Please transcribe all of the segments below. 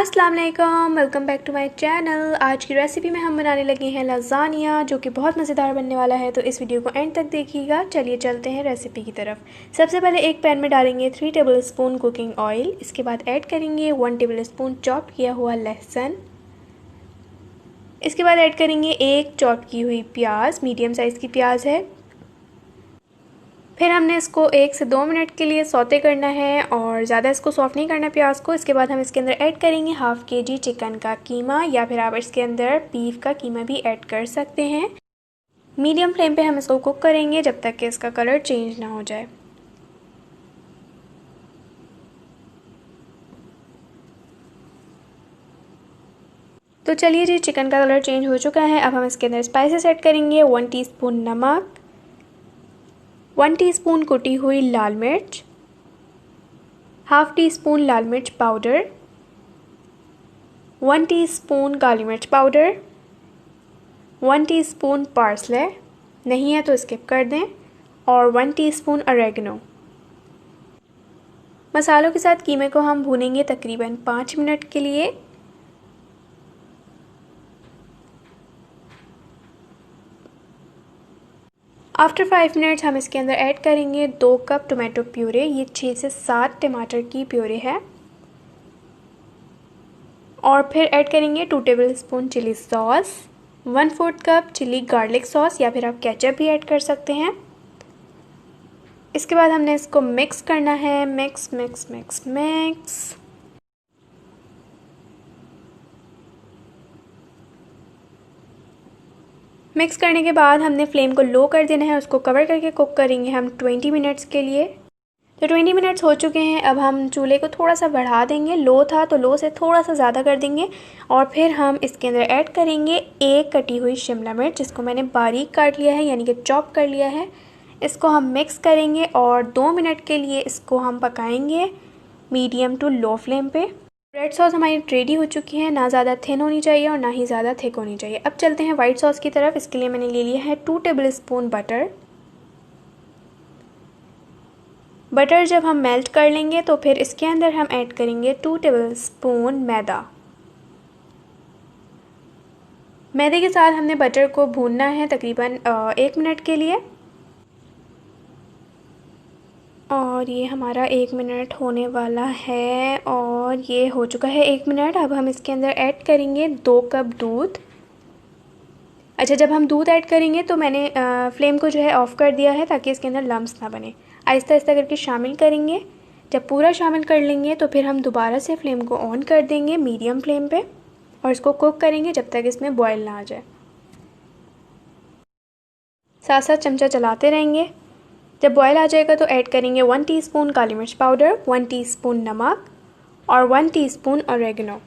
अस्सलाम वालेकुम, welcome back to my channel. आज की रेसिपी में हम बनाने लगे हैं लज़ानिया, जो कि बहुत मज़ेदार बनने वाला है। तो इस वीडियो को एंड तक देखिएगा। चलिए चलते हैं रेसिपी की तरफ। सबसे पहले एक पैन में डालेंगे 3 टेबलस्पून कुकिंग ऑयल। इसके बाद ऐड करेंगे 1 टेबलस्पून चॉप किया हुआ लहसुन। इसके बाद ऐड करेंगे एक चॉप की हुई प्याज, मीडियम साइज़ की प्याज है। फिर हमने इसको 1 से 2 मिनट के लिए सौते करना है और ज़्यादा इसको सॉफ्ट नहीं करना प्याज को। इसके बाद हम इसके अंदर ऐड करेंगे हाफ़ kg चिकन का कीमा, या फिर आप इसके अंदर बीफ का कीमा भी ऐड कर सकते हैं। मीडियम फ्लेम पे हम इसको कुक करेंगे जब तक कि इसका कलर चेंज ना हो जाए। तो चलिए जी, चिकन का कलर चेंज हो चुका है। अब हम इसके अंदर स्पाइसेस ऐड करेंगे। 1 टीस्पून नमक, 1 टीस्पून कुटी हुई लाल मिर्च, हाफ़ टी स्पून लाल मिर्च पाउडर, 1 टीस्पून काली मिर्च पाउडर, 1 टीस्पून पार्सले, नहीं है तो स्किप कर दें, और 1 टीस्पून ऑरेगनो। मसालों के साथ कीमे को हम भूनेंगे तकरीबन 5 मिनट के लिए। आफ्टर 5 मिनट्स हम इसके अंदर ऐड करेंगे 2 कप टोमेटो प्यूरे। ये 6 से 7 टमाटर की प्यूरे है। और फिर ऐड करेंगे 2 tablespoon chilli sauce, 1/4 cup chilli garlic sauce, या फिर आप केचप भी ऐड कर सकते हैं। इसके बाद हमने इसको मिक्स करना है, mix mix mix mix. Mix करने के बाद हमने फ्लेम को लो कर देना है, उसको कवर करके कुक करेंगे हम 20 मिनट्स के लिए। तो 20 मिनट्स हो चुके हैं। अब हम चूल्हे को थोड़ा सा बढ़ा देंगे, लो था तो लो से थोड़ा सा ज़्यादा कर देंगे। और फिर हम इसके अंदर ऐड करेंगे एक कटी हुई शिमला मिर्च, जिसको मैंने बारीक काट लिया है, यानी कि चॉप कर लिया है। इसको हम मिक्स करेंगे और 2 मिनट के लिए इसको हम पकाएंगे मीडियम टू लो फ्लेम पे। रेड सॉस हमारी रेडी हो चुकी है, ना ज़्यादा थिन होनी चाहिए और ना ही ज़्यादा थिक होनी चाहिए। अब चलते हैं वाइट सॉस की तरफ। इसके लिए मैंने ले लिया है 2 टेबलस्पून बटर। बटर जब हम मेल्ट कर लेंगे तो फिर इसके अंदर हम ऐड करेंगे 2 टेबलस्पून मैदा। मैदे के साथ हमने बटर को भूनना है तकरीबन 1 मिनट के लिए। और ये हमारा 1 मिनट होने वाला है और ये हो चुका है 1 मिनट। अब हम इसके अंदर ऐड करेंगे 2 कप दूध। अच्छा, जब हम दूध ऐड करेंगे तो मैंने फ्लेम को जो है ऑफ़ कर दिया है ताकि इसके अंदर लम्स ना बने। आहिस्ता आहिस्ता करके शामिल करेंगे। जब पूरा शामिल कर लेंगे तो फिर हम दोबारा से फ्लेम को ऑन कर देंगे मीडियम फ्लेम पे और इसको कुक करेंगे जब तक इसमें बॉयल ना आ जाए। साथ साथ चमचा चलाते रहेंगे। जब बॉयल आ जाएगा तो ऐड करेंगे 1 टीस्पून काली मिर्च पाउडर, 1 टीस्पून नमक और 1 टीस्पून ऑरेगनो।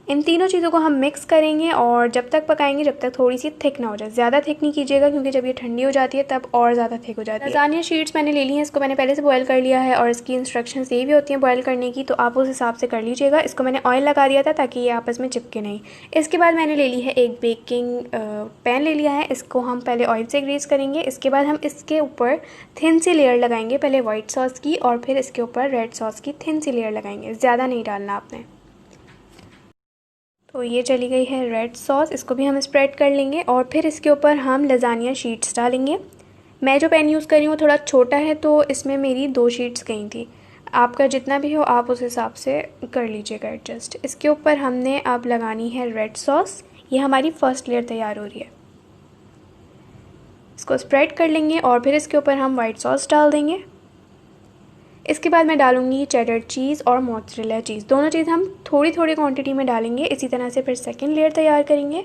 इन तीनों चीज़ों को हम मिक्स करेंगे और जब तक पकाएंगे जब तक थोड़ी सी थिक ना हो जाए। ज़्यादा थिक नहीं कीजिएगा क्योंकि जब ये ठंडी हो जाती है तब और ज़्यादा थिक हो जाती है। लज़ानिया शीट्स मैंने ले ली हैं, इसको मैंने पहले से बॉयल कर लिया है और इसकी इंस्ट्रक्शंस ये भी होती हैं बॉयल करने की, तो आप उस हिसाब से कर लीजिएगा। इसको मैंने ऑयल लगा दिया था ताकि ये आपस में चिपके नहीं। इसके बाद मैंने ले ली है एक बेकिंग पैन ले लिया है। इसको हम पहले ऑयल से ग्रीस करेंगे। इसके बाद हम इसके ऊपर थिन सी लेयर लगाएंगे, पहले वाइट सॉस की और फिर इसके ऊपर रेड सॉस की थिन सी लेयर लगाएंगे। ज़्यादा नहीं डालना आपने। तो ये चली गई है रेड सॉस, इसको भी हम स्प्रेड कर लेंगे और फिर इसके ऊपर हम लज़ानिया शीट्स डालेंगे। मैं जो पैन यूज़ कर रही हूँ थोड़ा छोटा है तो इसमें मेरी 2 शीट्स गई थी। आपका जितना भी हो आप उस हिसाब से कर लीजिएगा एडजस्ट। इसके ऊपर हमने अब लगानी है रेड सॉस। ये हमारी फ़र्स्ट लेयर तैयार हो रही है। इसको स्प्रेड कर लेंगे और फिर इसके ऊपर हम वाइट सॉस डाल देंगे। इसके बाद मैं डालूँगी चेडर चीज़ और मोज़रेला चीज़। दोनों चीज़ हम थोड़ी थोड़ी क्वांटिटी में डालेंगे। इसी तरह से फिर सेकंड लेयर तैयार करेंगे।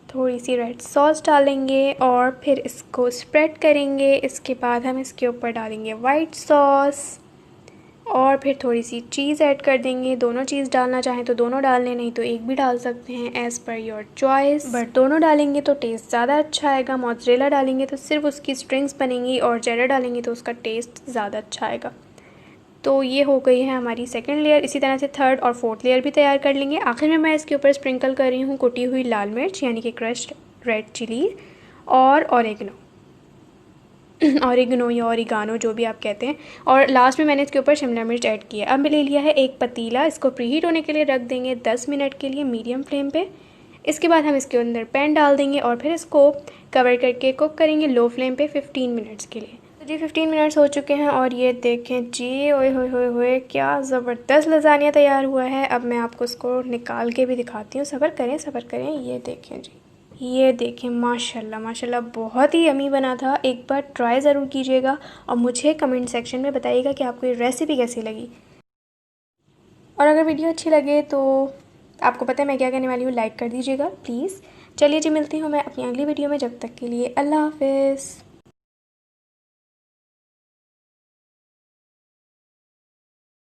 थोड़ी सी रेड सॉस डालेंगे और फिर इसको स्प्रेड करेंगे। इसके बाद हम इसके ऊपर डालेंगे वाइट सॉस और फिर थोड़ी सी चीज़ ऐड कर देंगे। दोनों चीज़ डालना चाहें तो दोनों डाल लें, नहीं तो एक भी डाल सकते हैं, as per your choice. But दोनों डालेंगे तो टेस्ट ज़्यादा अच्छा आएगा। मोज़रेला डालेंगे तो सिर्फ उसकी स्ट्रिंग्स बनेंगी और चेडर डालेंगे तो उसका टेस्ट ज़्यादा अच्छा आएगा। तो ये हो गई है हमारी सेकंड लेयर। इसी तरह से थर्ड और फोर्थ लेयर भी तैयार कर लेंगे। आखिर में मैं इसके ऊपर स्प्रिंकल कर रही हूँ कुटी हुई लाल मिर्च, यानी कि क्रश्ड रेड चिली और ऑरेगनो। ऑरिगनो या ऑरिगानो जो भी आप कहते हैं। और लास्ट में मैंने इसके ऊपर शिमला मिर्च ऐड किया। अब ले लिया है एक पतीला, इसको प्रीहीट होने के लिए रख देंगे 10 मिनट के लिए मीडियम फ्लेम पे। इसके बाद हम इसके अंदर पैन डाल देंगे और फिर इसको कवर करके कुक करेंगे लो फ्लेम पे 15 मिनट्स के लिए। तो जी 15 मिनट्स हो चुके हैं और ये देखें जी, ओए होए क्या ज़बरदस्त लज़ानिया तैयार हुआ है। अब मैं आपको इसको निकाल के भी दिखाती हूँ। सब्र करें, ये देखें जी, ये देखें माशाल्लाह माशाल्लाह बहुत ही यमी बना था। एक बार ट्राई ज़रूर कीजिएगा और मुझे कमेंट सेक्शन में बताइएगा कि आपको ये रेसिपी कैसी लगी। और अगर वीडियो अच्छी लगे तो आपको पता है मैं क्या करने वाली हूँ, लाइक कर दीजिएगा प्लीज़। चलिए जी, मिलती हूँ मैं अपनी अगली वीडियो में। जब तक के लिए अल्लाह हाफ़िज़।